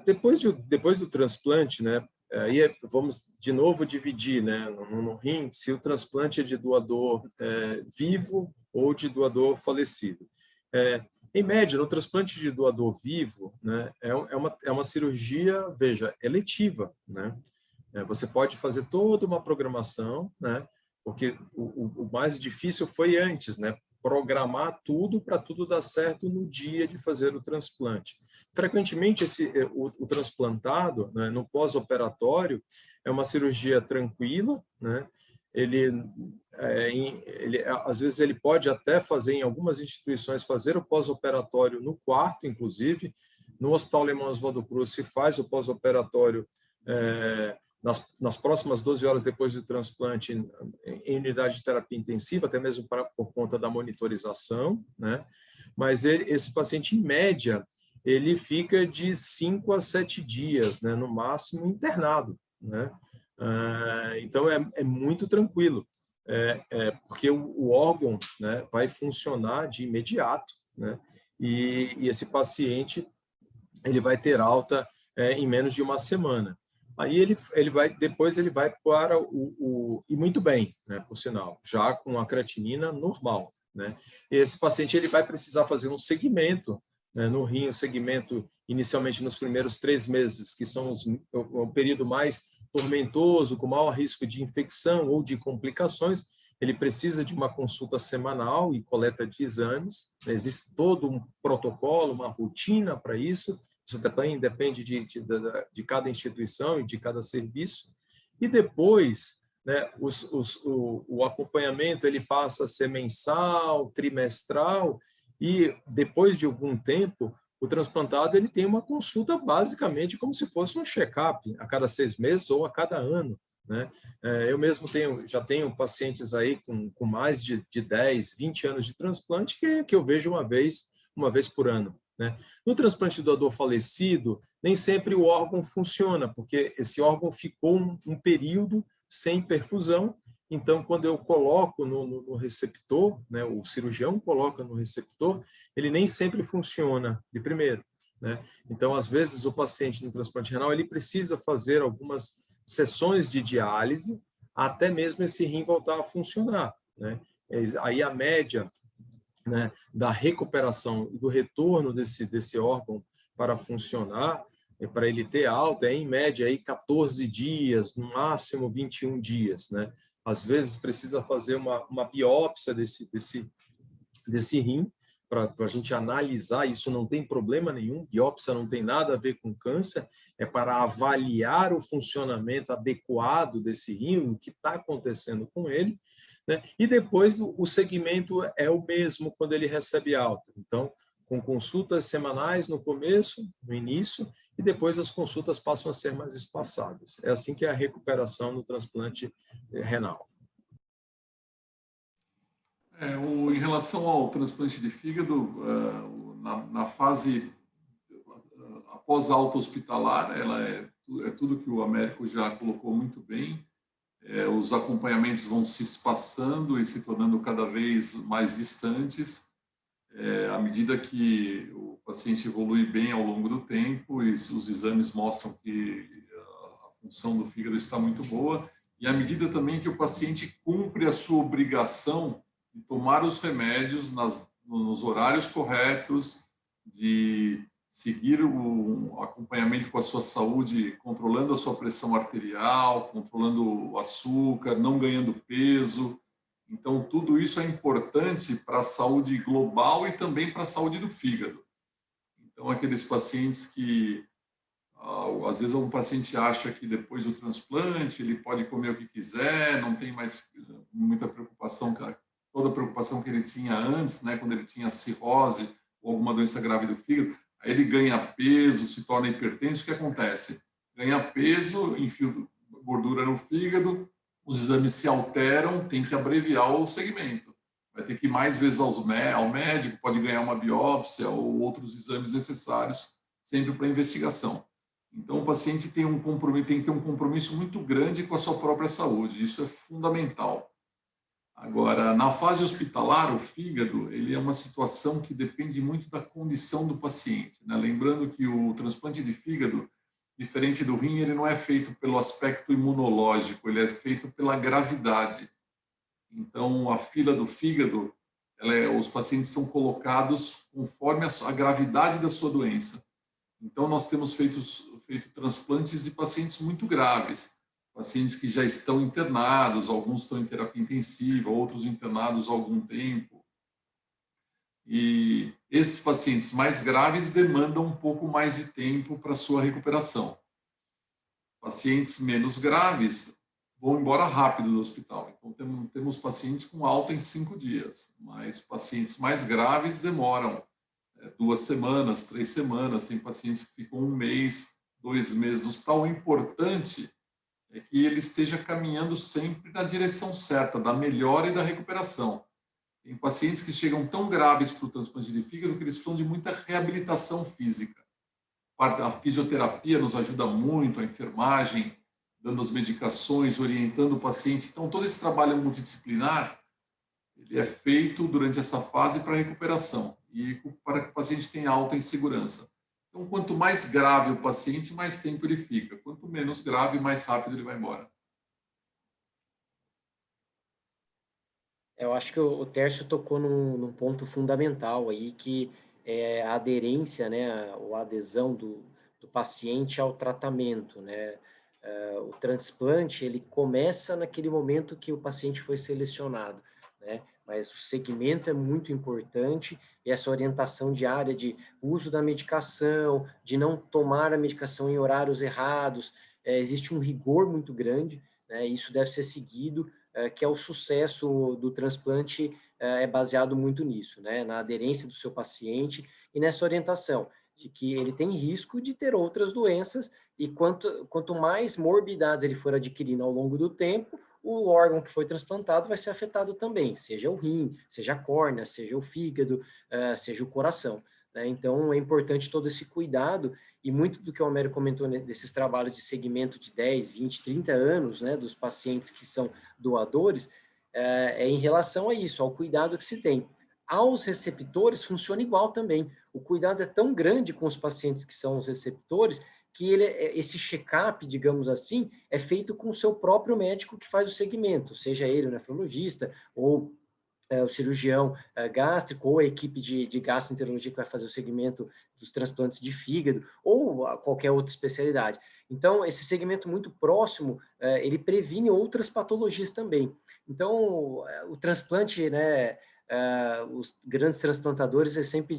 Depois do transplante, né, aí vamos de novo dividir, né, no rim, se o transplante é de doador vivo ou de doador falecido. Em média, no transplante de doador vivo, né, é uma cirurgia, veja, eletiva, né? Você pode fazer toda uma programação, né? Porque o mais difícil foi antes, né? Programar tudo para tudo dar certo no dia de fazer o transplante. Frequentemente, o transplantado, né, no pós-operatório, é uma cirurgia tranquila, né? Às vezes ele pode até fazer, em algumas instituições, fazer o pós-operatório no quarto, inclusive. No Hospital Alemão Oswaldo Cruz se faz o pós-operatório nas próximas 12 horas depois do transplante em unidade de terapia intensiva, até mesmo por conta da monitorização, né? Mas esse paciente, em média, ele fica de 5 a 7 dias, né, no máximo, internado, né? Então, é muito tranquilo, porque o órgão, né, vai funcionar de imediato, né? E esse paciente ele vai ter alta em menos de uma semana. Aí depois ele vai para e muito bem, né, por sinal, já com a creatinina normal, né? E esse paciente ele vai precisar fazer um segmento, né, no rim, um segmento inicialmente nos primeiros 3 meses, que são o período mais tormentoso, com maior risco de infecção ou de complicações. Ele precisa de uma consulta semanal e coleta de exames. Existe todo um protocolo, uma rotina para isso. Isso também depende de cada instituição e de cada serviço. E depois, né, o acompanhamento ele passa a ser mensal, trimestral, e depois de algum tempo, o transplantado ele tem uma consulta basicamente como se fosse um check-up a cada 6 meses ou a cada ano, né? Eu mesmo já tenho pacientes aí com mais de 10, 20 anos de transplante que eu vejo uma vez por ano, né? No transplante do doador falecido, nem sempre o órgão funciona, porque esse órgão ficou um período sem perfusão. Então, quando eu coloco no receptor, né, o cirurgião coloca no receptor, ele nem sempre funciona de primeiro, né? Então, às vezes, o paciente no transplante renal ele precisa fazer algumas sessões de diálise até mesmo esse rim voltar a funcionar, né? Aí a média, né, da recuperação e do retorno desse órgão para funcionar, para ele ter alta, em média aí 14 dias, no máximo 21 dias, né? Às vezes precisa fazer uma biópsia desse rim para a gente analisar. Isso não tem problema nenhum, biópsia não tem nada a ver com câncer, é para avaliar o funcionamento adequado desse rim, o que está acontecendo com ele, né? E depois o segmento é o mesmo quando ele recebe alta. Então, com consultas semanais no começo, no início, e depois as consultas passam a ser mais espaçadas. É assim que é a recuperação no transplante renal. Em relação ao transplante de fígado, na fase após alta hospitalar, ela é tudo que o Américo já colocou muito bem. Os acompanhamentos vão se espaçando e se tornando cada vez mais distantes, à medida que o paciente evolui bem ao longo do tempo e os exames mostram que a função do fígado está muito boa, e à medida também que o paciente cumpre a sua obrigação de tomar os remédios nos horários corretos, de seguir o acompanhamento com a sua saúde, controlando a sua pressão arterial, controlando o açúcar, não ganhando peso. Então, tudo isso é importante para a saúde global e também para a saúde do fígado. Então, aqueles pacientes que, às vezes, um paciente acha que depois do transplante ele pode comer o que quiser, não tem mais muita preocupação, toda a preocupação que ele tinha antes, né, quando ele tinha cirrose ou alguma doença grave do fígado. aí ele ganha peso, se torna hipertenso, o que acontece? Ganha peso, enfia gordura no fígado, os exames se alteram, tem que abreviar o segmento. Vai ter que ir mais vezes ao médico, pode ganhar uma biópsia ou outros exames necessários, sempre para investigação. Então, o paciente tem que ter um compromisso muito grande com a sua própria saúde, isso é fundamental. Agora, na fase hospitalar, o fígado, ele é uma situação que depende muito da condição do paciente, né? Lembrando que o transplante de fígado, diferente do rim, ele não é feito pelo aspecto imunológico, ele é feito pela gravidade. Então, a fila do fígado, os pacientes são colocados conforme a gravidade da sua doença. Então, nós temos feito transplantes de pacientes muito graves, pacientes que já estão internados, alguns estão em terapia intensiva, outros internados há algum tempo. E esses pacientes mais graves demandam um pouco mais de tempo para sua recuperação. Pacientes menos graves vão embora rápido do hospital. Então, temos pacientes com alta em 5 dias, mas pacientes mais graves demoram 2 semanas, 3 semanas. Tem pacientes que ficam 1 mês, 2 meses no hospital. O importante é que ele esteja caminhando sempre na direção certa, da melhora e da recuperação. Tem pacientes que chegam tão graves para o transplante de fígado que eles precisam de muita reabilitação física. A fisioterapia nos ajuda muito, a enfermagem, dando as medicações, orientando o paciente. Então, todo esse trabalho multidisciplinar, ele é feito durante essa fase para recuperação e para que o paciente tenha alta em segurança. Então, quanto mais grave o paciente, mais tempo ele fica. Quanto menos grave, mais rápido ele vai embora. Eu acho que o Tércio tocou num ponto fundamental aí, que é a aderência, né, ou a adesão do paciente ao tratamento, né? O transplante, ele começa naquele momento que o paciente foi selecionado, né? Mas o segmento é muito importante e essa orientação diária de uso da medicação, de não tomar a medicação em horários errados, existe um rigor muito grande, né? Isso deve ser seguido, que é o sucesso do transplante é baseado muito nisso, né? Na aderência do seu paciente e nessa orientação de que ele tem risco de ter outras doenças e quanto mais morbidades ele for adquirindo ao longo do tempo, o órgão que foi transplantado vai ser afetado também, seja o rim, seja a córnea, seja o fígado, seja o coração, né? Então, é importante todo esse cuidado e muito do que o Homero comentou desses trabalhos de segmento de 10, 20, 30 anos, né, dos pacientes que são doadores, é em relação a isso, ao cuidado que se tem. Aos receptores funciona igual também. O cuidado é tão grande com os pacientes que são os receptores que esse check-up, digamos assim, é feito com o seu próprio médico que faz o segmento, seja ele o nefrologista ou o cirurgião gástrico ou a equipe de gastroenterologia que vai fazer o segmento dos transplantes de fígado ou qualquer outra especialidade. Então, esse segmento muito próximo, ele previne outras patologias também. Então, o transplante, né, os grandes transplantadores eles sempre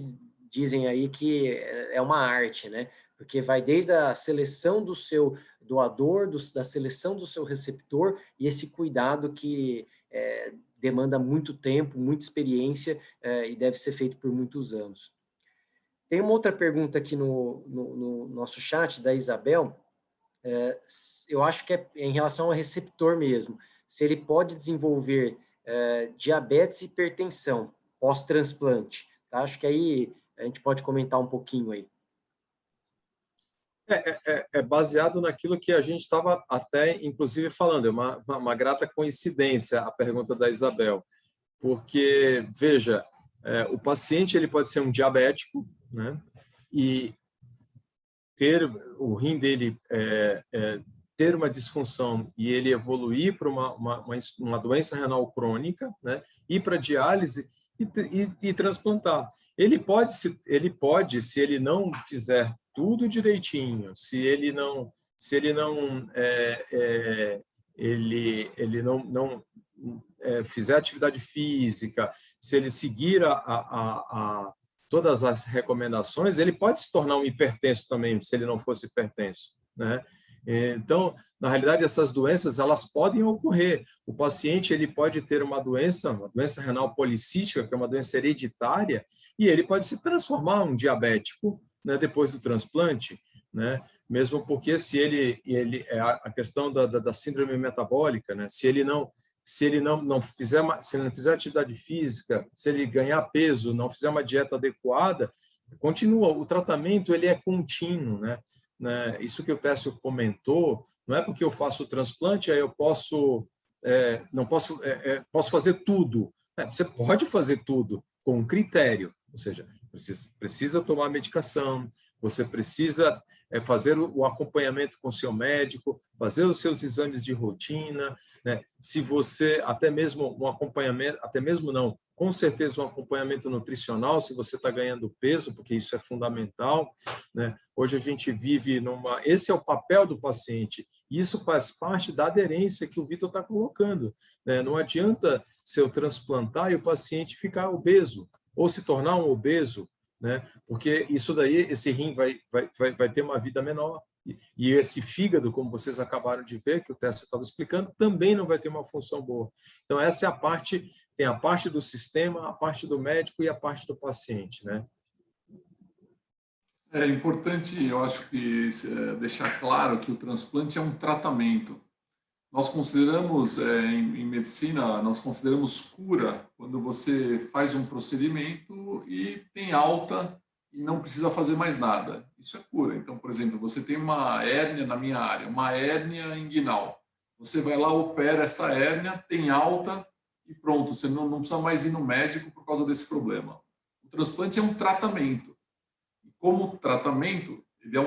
dizem aí que é uma arte, né? Porque vai desde a seleção do seu doador, da seleção do seu receptor e esse cuidado que demanda muito tempo, muita experiência e deve ser feito por muitos anos. Tem uma outra pergunta aqui no nosso chat, da Isabel, eu acho que é em relação ao receptor mesmo, se ele pode desenvolver diabetes e hipertensão pós-transplante, tá? Acho que aí a gente pode comentar um pouquinho aí. É baseado naquilo que a gente estava até, inclusive, falando. É uma grata coincidência a pergunta da Isabel, porque, veja, o paciente ele pode ser um diabético, né? E ter o rim dele ter uma disfunção e ele evoluir para uma doença renal crônica, né? Ir para diálise e transplantar. Ele pode, se ele não fizer tudo direitinho, se ele não fizer atividade física, se ele seguir todas as recomendações, ele pode se tornar um hipertenso também, se ele não fosse hipertenso, né? Então, na realidade, essas doenças elas podem ocorrer. O paciente ele pode ter uma doença renal policística, que é uma doença hereditária, e ele pode se transformar em um diabético, né, depois do transplante, né, mesmo porque se ele a questão da síndrome metabólica, né, se ele não fizer se ele não fizer atividade física, se ele ganhar peso, não fizer uma dieta adequada, continua o tratamento, ele é contínuo, né? Isso que o Técio comentou, não é porque eu faço o transplante aí eu posso não posso posso fazer tudo. Você pode fazer tudo com um critério, ou seja, precisa tomar medicação, você precisa fazer o acompanhamento com o seu médico, fazer os seus exames de rotina, né? Se você, até mesmo um acompanhamento, até mesmo não, com certeza um acompanhamento nutricional, se você está ganhando peso, porque isso é fundamental, né? Hoje a gente vive esse é o papel do paciente, e isso faz parte da aderência que o Vitor está colocando, né? Não adianta se eu transplantar e o paciente ficar obeso, ou se tornar um obeso, né? Porque isso daí, esse rim vai ter uma vida menor, e esse fígado, como vocês acabaram de ver, que o Técio estava explicando, também não vai ter uma função boa. Então, essa é a parte, tem a parte do sistema, a parte do médico e a parte do paciente, né? É importante, eu acho que deixar claro que o transplante é um tratamento. Nós consideramos, em medicina, nós consideramos cura quando você faz um procedimento e tem alta e não precisa fazer mais nada. Isso é cura. Então, por exemplo, você tem uma hérnia na minha área, uma hérnia inguinal. Você vai lá, opera essa hérnia, tem alta e pronto, você não precisa mais ir no médico por causa desse problema. O transplante é um tratamento. E como tratamento, ele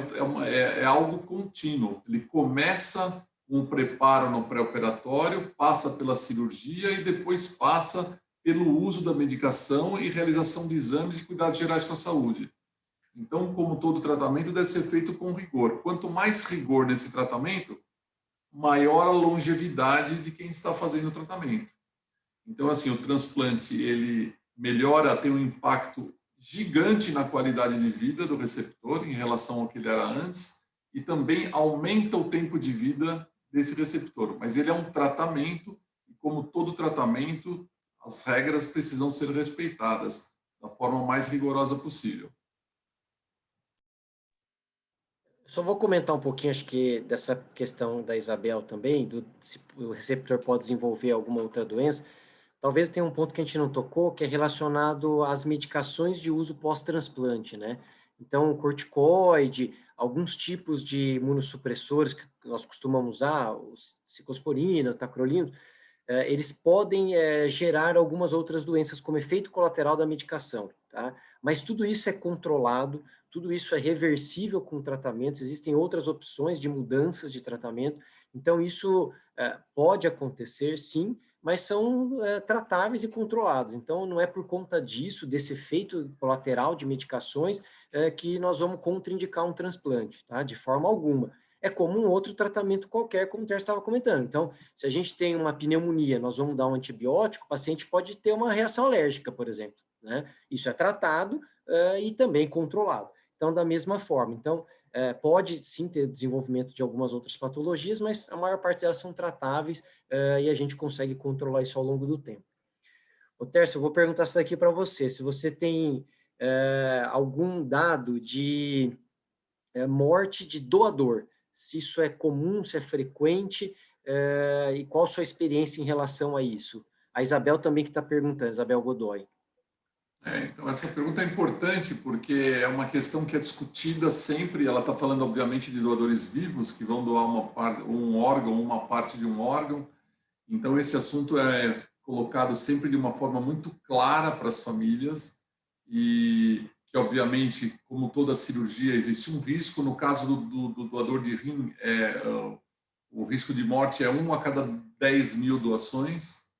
é algo contínuo. Ele começa um preparo no pré-operatório, passa pela cirurgia e depois passa pelo uso da medicação e realização de exames e cuidados gerais com a saúde. Então, como todo tratamento, deve ser feito com rigor. Quanto mais rigor nesse tratamento, maior a longevidade de quem está fazendo o tratamento. Então, assim, o transplante, ele melhora, tem um impacto gigante na qualidade de vida do receptor em relação ao que ele era antes e também aumenta o tempo de vida desse receptor. Mas ele é um tratamento e, como todo tratamento, as regras precisam ser respeitadas da forma mais rigorosa possível. Só vou comentar um pouquinho, acho que dessa questão da Isabel também, se o receptor pode desenvolver alguma outra doença. Talvez tenha um ponto que a gente não tocou, que é relacionado às medicações de uso pós-transplante, né? Então, corticoide, alguns tipos de imunossupressores que nós costumamos usar, ciclosporina, tacrolimus, eles podem gerar algumas outras doenças como efeito colateral da medicação, tá? Mas tudo isso é controlado, tudo isso é reversível com tratamentos, existem outras opções de mudanças de tratamento, então isso pode acontecer, sim, mas são tratáveis e controlados. Então, não é por conta disso, desse efeito colateral de medicações, que nós vamos contraindicar um transplante, tá? De forma alguma. É como um outro tratamento qualquer, como o Terce estava comentando. Então, se a gente tem uma pneumonia, nós vamos dar um antibiótico, o paciente pode ter uma reação alérgica, por exemplo, né? Isso é tratado e também controlado. Então, da mesma forma. Então, pode sim ter desenvolvimento de algumas outras patologias, mas a maior parte delas são tratáveis e a gente consegue controlar isso ao longo do tempo. Ô, Tércio, eu vou perguntar isso aqui para você. Se você tem algum dado de morte de doador, se isso é comum, se é frequente, e qual a sua experiência em relação a isso? A Isabel também que está perguntando, Isabel Godoy. Então, essa pergunta é importante porque é uma questão que é discutida sempre. Ela está falando, obviamente, de doadores vivos que vão doar um órgão, uma parte de um órgão. Então, esse assunto é colocado sempre de uma forma muito clara para as famílias e que, obviamente, como toda cirurgia, existe um risco. No caso do doador de rim, o risco de morte é 1 a cada 10 mil doações.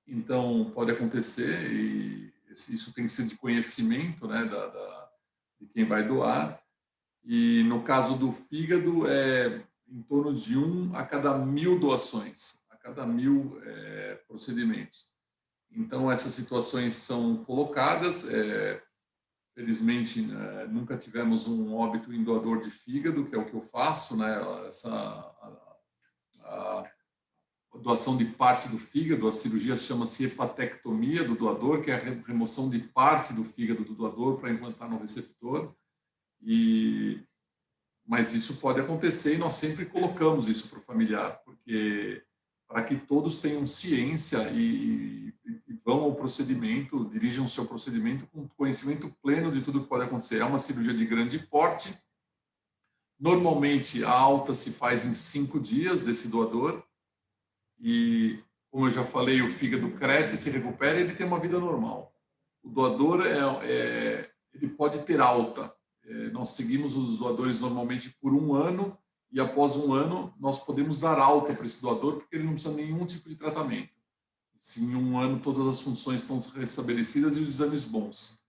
Então, pode acontecer e isso tem que ser de conhecimento, né, de quem vai doar. E no caso do fígado, é em torno de 1 a cada 1000 doações, a cada 1000 procedimentos. Então, essas situações são colocadas. Felizmente, nunca tivemos um óbito em doador de fígado, que é o que eu faço, né, a doação de parte do fígado. A cirurgia chama-se hepatectomia do doador, que é a remoção de parte do fígado do doador para implantar no receptor. Mas isso pode acontecer e nós sempre colocamos isso para o familiar, porque para que todos tenham ciência e vão ao procedimento, dirijam o seu procedimento com conhecimento pleno de tudo que pode acontecer. É uma cirurgia de grande porte. Normalmente, a alta se faz em 5 dias desse doador e, como eu já falei, o fígado cresce, se recupera e ele tem uma vida normal. O doador, ele pode ter alta. Nós seguimos os doadores normalmente por 1 ano e, após 1 ano, nós podemos dar alta para esse doador porque ele não precisa de nenhum tipo de tratamento. Se em 1 ano todas as funções estão restabelecidas e os exames bons.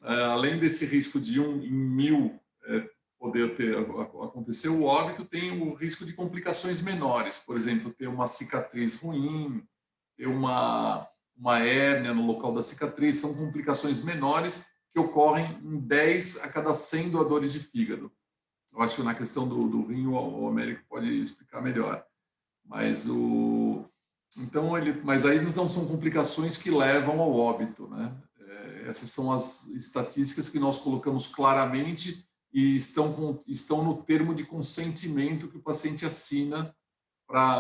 Além desse risco de 1 em 1000 poder acontecer o óbito, tem o risco de complicações menores, por exemplo, ter uma cicatriz ruim, ter uma hérnia no local da cicatriz, são complicações menores que ocorrem em 10 a cada 100 doadores de fígado. Eu acho que na questão do rim o Américo pode explicar melhor. Mas mas aí não são complicações que levam ao óbito, né? Essas são as estatísticas que nós colocamos claramente e estão no termo de consentimento que o paciente assina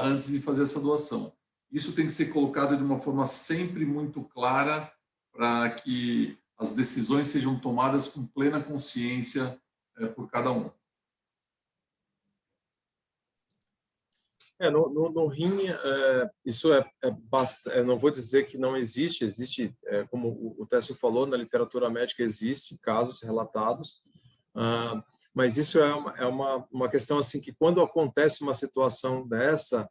antes de fazer essa doação. Isso tem que ser colocado de uma forma sempre muito clara para que as decisões sejam tomadas com plena consciência por cada um. No rim, isso bastante. Não vou dizer que não existe, como o Técio falou, na literatura médica existe casos relatados, mas isso é uma questão assim que quando acontece uma situação dessa,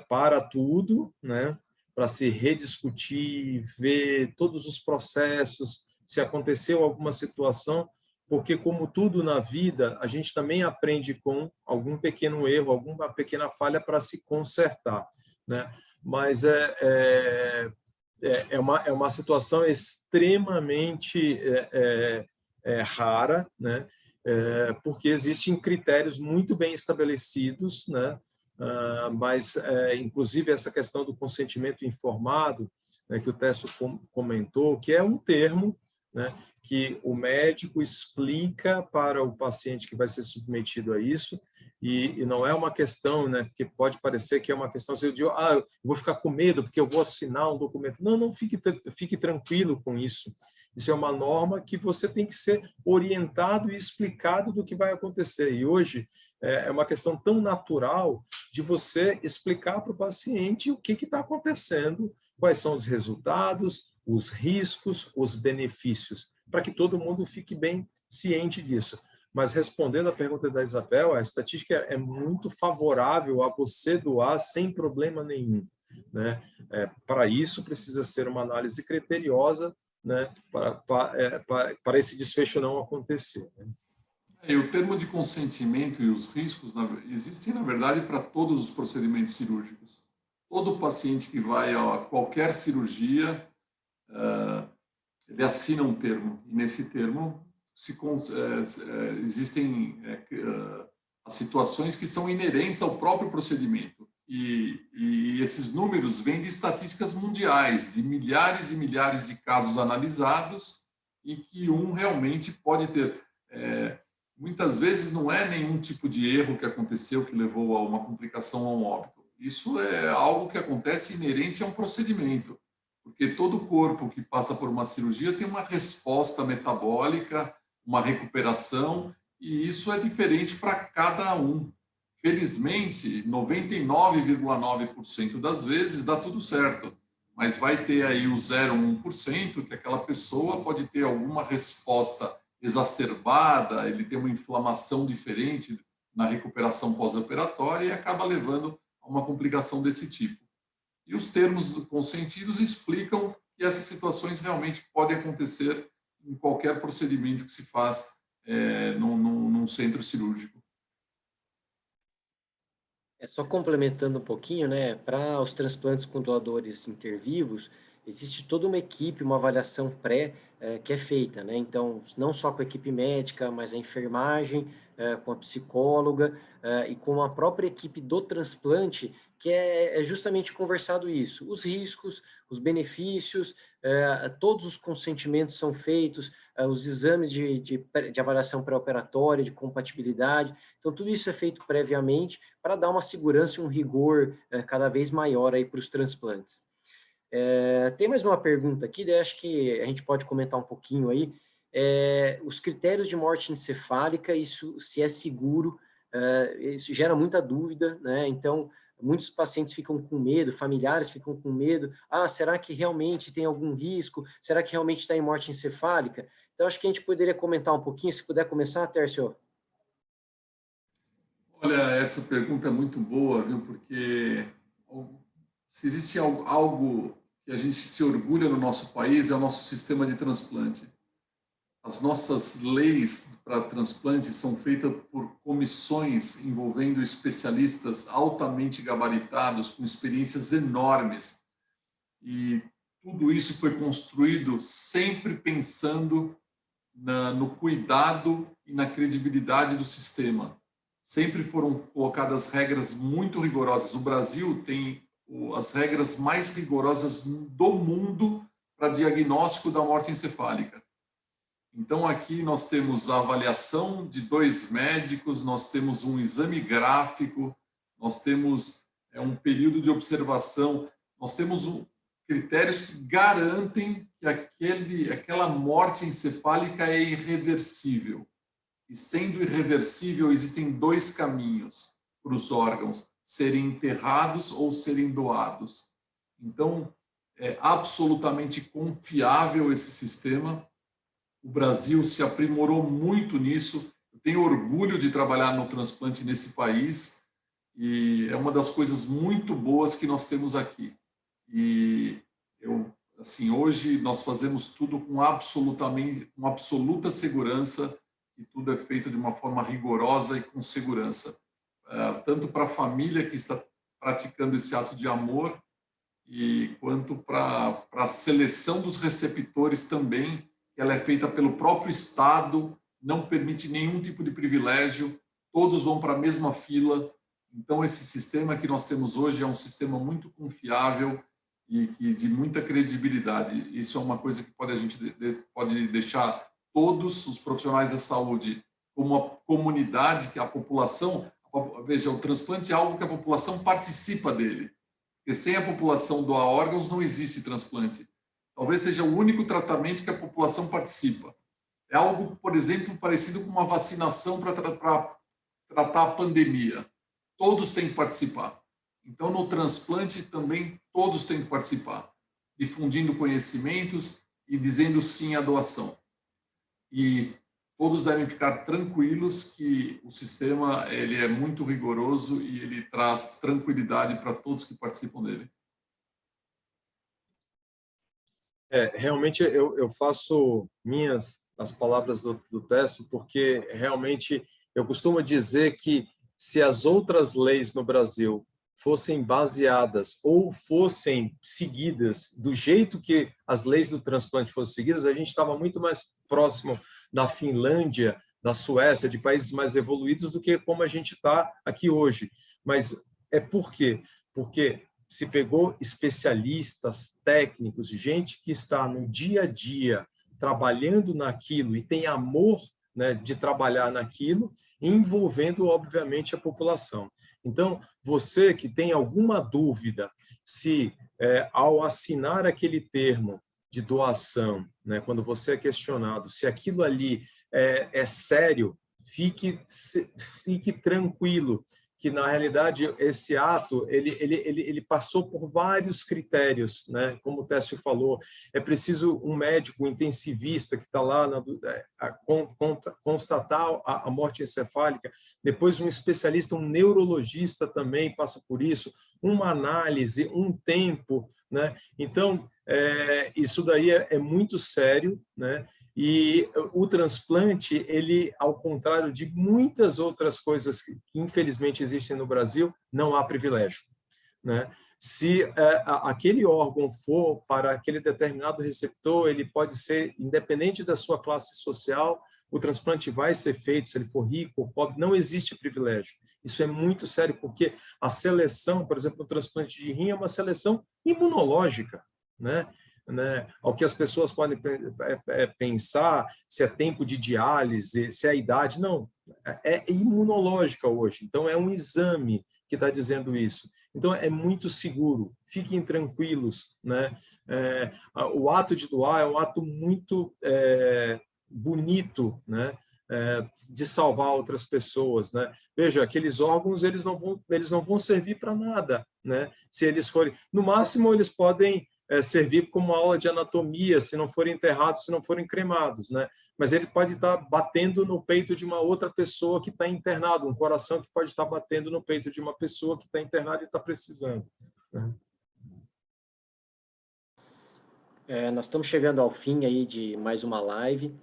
para tudo, né, para se rediscutir, ver todos os processos, se aconteceu alguma situação, porque como tudo na vida, a gente também aprende com algum pequeno erro, alguma pequena falha para se consertar, né? Mas é uma situação extremamente rara, né? Porque existem critérios muito bem estabelecidos, né? Mas, inclusive, essa questão do consentimento informado, né, que o Técio comentou, que é um termo, né, que o médico explica para o paciente que vai ser submetido a isso, e não é uma questão, né, que pode parecer que é uma questão, assim, eu vou ficar com medo porque eu vou assinar um documento. Não fique tranquilo com isso. Isso é uma norma que você tem que ser orientado e explicado do que vai acontecer. E hoje é uma questão tão natural de você explicar para o paciente o que está acontecendo, quais são os resultados, os riscos, os benefícios, para que todo mundo fique bem ciente disso. Mas respondendo à pergunta da Isabel, a estatística é muito favorável a você doar sem problema nenhum, né? Para isso precisa ser uma análise criteriosa, né? Para esse desfecho não acontecer, né? E o termo de consentimento e os riscos existem, na verdade, para todos os procedimentos cirúrgicos. Todo paciente que vai a qualquer cirurgia, ele assina um termo, e nesse termo existem as situações que são inerentes ao próprio procedimento. E esses números vêm de estatísticas mundiais, de milhares e milhares de casos analisados, e que realmente pode ter... muitas vezes não é nenhum tipo de erro que aconteceu que levou a uma complicação ou a um óbito. Isso é algo que acontece inerente a um procedimento, porque todo corpo que passa por uma cirurgia tem uma resposta metabólica, uma recuperação, e isso é diferente para cada um. Felizmente, 99,9% das vezes dá tudo certo, mas vai ter aí o 0,1% que aquela pessoa pode ter alguma resposta exacerbada, ele tem uma inflamação diferente na recuperação pós-operatória e acaba levando a uma complicação desse tipo. E os termos consentidos explicam que essas situações realmente podem acontecer em qualquer procedimento que se faz num centro cirúrgico. Só complementando um pouquinho, né? Para os transplantes com doadores intervivos, existe toda uma equipe, uma avaliação que é feita, né? Então, não só com a equipe médica, mas a enfermagem, com a psicóloga e com a própria equipe do transplante, que é justamente conversado isso, os riscos, os benefícios, todos os consentimentos são feitos, os exames de avaliação pré-operatória, de compatibilidade, então tudo isso é feito previamente para dar uma segurança e um rigor cada vez maior aí para os transplantes. Tem mais uma pergunta aqui, daí acho que a gente pode comentar um pouquinho aí, os critérios de morte encefálica, isso se é seguro, isso gera muita dúvida, né? Então, muitos pacientes ficam com medo, familiares ficam com medo, será que realmente tem algum risco? Será que realmente está em morte encefálica? Então, acho que a gente poderia comentar um pouquinho, se puder começar, Tércio. Olha, essa pergunta é muito boa, viu? Porque se existe algo que a gente se orgulha no nosso país, é o nosso sistema de transplante. As nossas leis para transplante são feitas por comissões envolvendo especialistas altamente gabaritados, com experiências enormes. E tudo isso foi construído sempre pensando no cuidado e na credibilidade do sistema. Sempre foram colocadas regras muito rigorosas. O Brasil tem as regras mais rigorosas do mundo para diagnóstico da morte encefálica. Então, aqui nós temos a avaliação de 2 médicos, nós temos um exame gráfico, nós temos um período de observação, nós temos critérios que garantem que aquela morte encefálica é irreversível. E sendo irreversível, existem 2 caminhos para os órgãos, serem enterrados ou serem doados. Então, é absolutamente confiável esse sistema. O Brasil se aprimorou muito nisso. Eu tenho orgulho de trabalhar no transplante nesse país e é uma das coisas muito boas que nós temos aqui. E hoje nós fazemos tudo com absoluta segurança e tudo é feito de uma forma rigorosa e com segurança, tanto para a família que está praticando esse ato de amor e quanto para a seleção dos receptores também. Ela é feita pelo próprio Estado, não permite nenhum tipo de privilégio, todos vão para a mesma fila. Então, esse sistema que nós temos hoje é um sistema muito confiável e de muita credibilidade. Isso é uma coisa que a gente pode deixar todos os profissionais da saúde como a comunidade, que a população... Veja, o transplante é algo que a população participa dele. Porque sem a população doar órgãos, não existe transplante. Talvez seja o único tratamento que a população participa. É algo, por exemplo, parecido com uma vacinação para tratar a pandemia. Todos têm que participar. Então, no transplante também todos têm que participar, difundindo conhecimentos e dizendo sim à doação. E todos devem ficar tranquilos que o sistema ele é muito rigoroso e ele traz tranquilidade para todos que participam dele. Realmente eu faço minhas as palavras do Tércio, porque realmente eu costumo dizer que se as outras leis no Brasil fossem baseadas ou fossem seguidas do jeito que as leis do transplante fossem seguidas, a gente estava muito mais próximo da Finlândia, da Suécia, de países mais evoluídos do que como a gente está aqui hoje. Mas por quê? Porque se pegou especialistas, técnicos, gente que está no dia a dia trabalhando naquilo e tem amor, né, de trabalhar naquilo, envolvendo, obviamente, a população. Então, você que tem alguma dúvida se, ao assinar aquele termo de doação, né, quando você é questionado se aquilo ali é sério, fique tranquilo, que na realidade esse ato ele passou por vários critérios, né? Como o Tércio falou, é preciso um médico intensivista que está lá constatar a morte encefálica, depois um especialista, um neurologista também passa por isso, uma análise, um tempo, né? Então isso daí é muito sério, né? E o transplante, ele, ao contrário de muitas outras coisas que infelizmente existem no Brasil, não há privilégio, né? Se aquele órgão for para aquele determinado receptor, ele pode ser, independente da sua classe social, o transplante vai ser feito, se ele for rico ou pobre, não existe privilégio. Isso é muito sério, porque a seleção, por exemplo, no transplante de rim é uma seleção imunológica, né? né, ao que as pessoas podem pensar, se é tempo de diálise, se é a idade. Não, é imunológica hoje. Então, é um exame que está dizendo isso. Então, é muito seguro. Fiquem tranquilos, né? O ato de doar é um ato muito bonito, né? De salvar outras pessoas, né? Veja, aqueles órgãos eles não vão servir para nada, né? Se eles forem, no máximo eles podem servir como aula de anatomia, se não forem enterrados, se não forem cremados, né? Mas ele pode estar batendo no peito de uma outra pessoa que está internada, um coração que pode estar batendo no peito de uma pessoa que está internada e está precisando, né? Nós estamos chegando ao fim aí de mais uma live.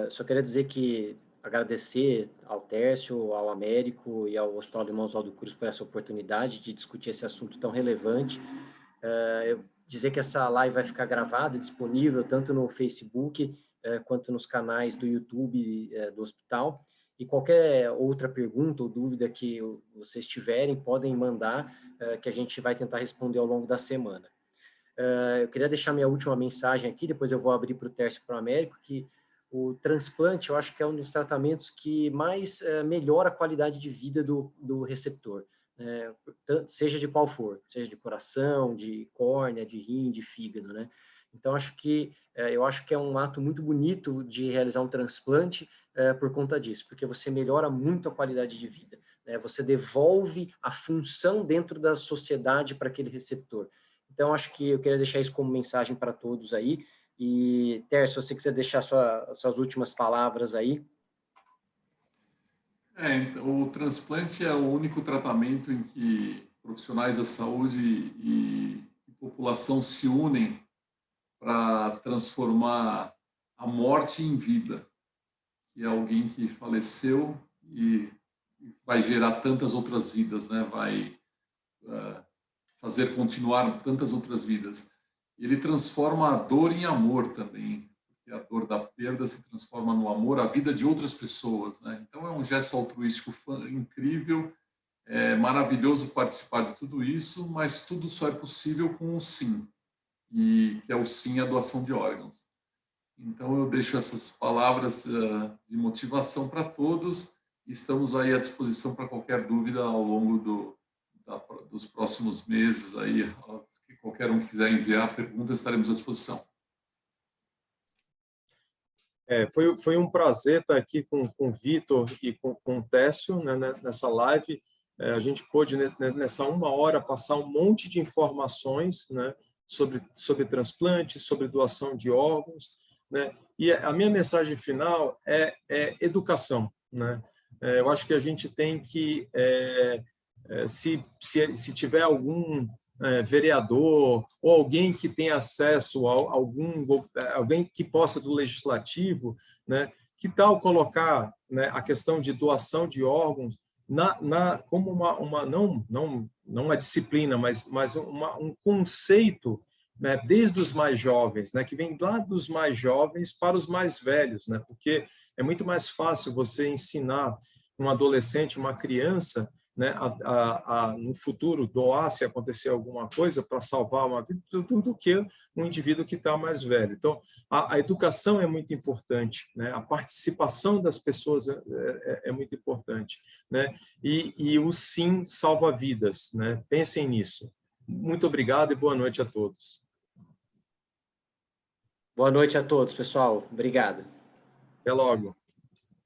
Só queria dizer que agradecer ao Tércio, ao Américo e ao Hospital Alemão Oswaldo Cruz por essa oportunidade de discutir esse assunto tão relevante. Dizer que essa live vai ficar gravada, disponível tanto no Facebook quanto nos canais do YouTube do hospital. E qualquer outra pergunta ou dúvida que vocês tiverem, podem mandar, que a gente vai tentar responder ao longo da semana. Eu queria deixar minha última mensagem aqui, depois eu vou abrir para o Tércio e para o Américo, que o transplante, eu acho que é um dos tratamentos que mais melhora a qualidade de vida do receptor, seja de qual for, seja de coração, de córnea, de rim, de fígado, né? Então, eu acho que é um ato muito bonito de realizar um transplante por conta disso, porque você melhora muito a qualidade de vida, né? Você devolve a função dentro da sociedade para aquele receptor. Então, acho que eu queria deixar isso como mensagem para todos aí. E, Tércio, se você quiser deixar suas últimas palavras aí. Então, o transplante é o único tratamento em que profissionais da saúde e população se unem para transformar a morte em vida, que é alguém que faleceu e vai gerar tantas outras vidas, né? Vai fazer continuar tantas outras vidas. Ele transforma a dor em amor também, porque a dor da perda se transforma no amor à vida de outras pessoas, né? Então é um gesto altruístico incrível, é maravilhoso participar de tudo isso, mas tudo só é possível com um sim, e que é o sim à doação de órgãos. Então eu deixo essas palavras de motivação para todos e estamos aí à disposição para qualquer dúvida ao longo dos próximos meses aí, que qualquer um quiser enviar perguntas, estaremos à disposição. Foi um prazer estar aqui com o Vitor e com o Tércio, né, nessa live. A gente pôde, nessa 1 hora, passar um monte de informações, né, sobre transplante, sobre doação de órgãos, né? E a minha mensagem final é educação, né? Eu acho que a gente tem que, se tiver algum vereador ou alguém que tenha acesso a alguém que possa do legislativo, né, que tal colocar, né, a questão de doação de órgãos como uma não uma disciplina, mas um conceito, né, desde os mais jovens, né, que vem lá dos mais jovens para os mais velhos, né, porque é muito mais fácil você ensinar um adolescente, uma criança, né, no futuro doar se acontecer alguma coisa para salvar uma vida do que um indivíduo que está mais velho. Então, a educação é muito importante, né? A participação das pessoas é muito importante, né? E o sim salva vidas, né? Pensem nisso. Muito obrigado e boa noite a todos. Boa noite a todos, pessoal. Obrigado. Até logo.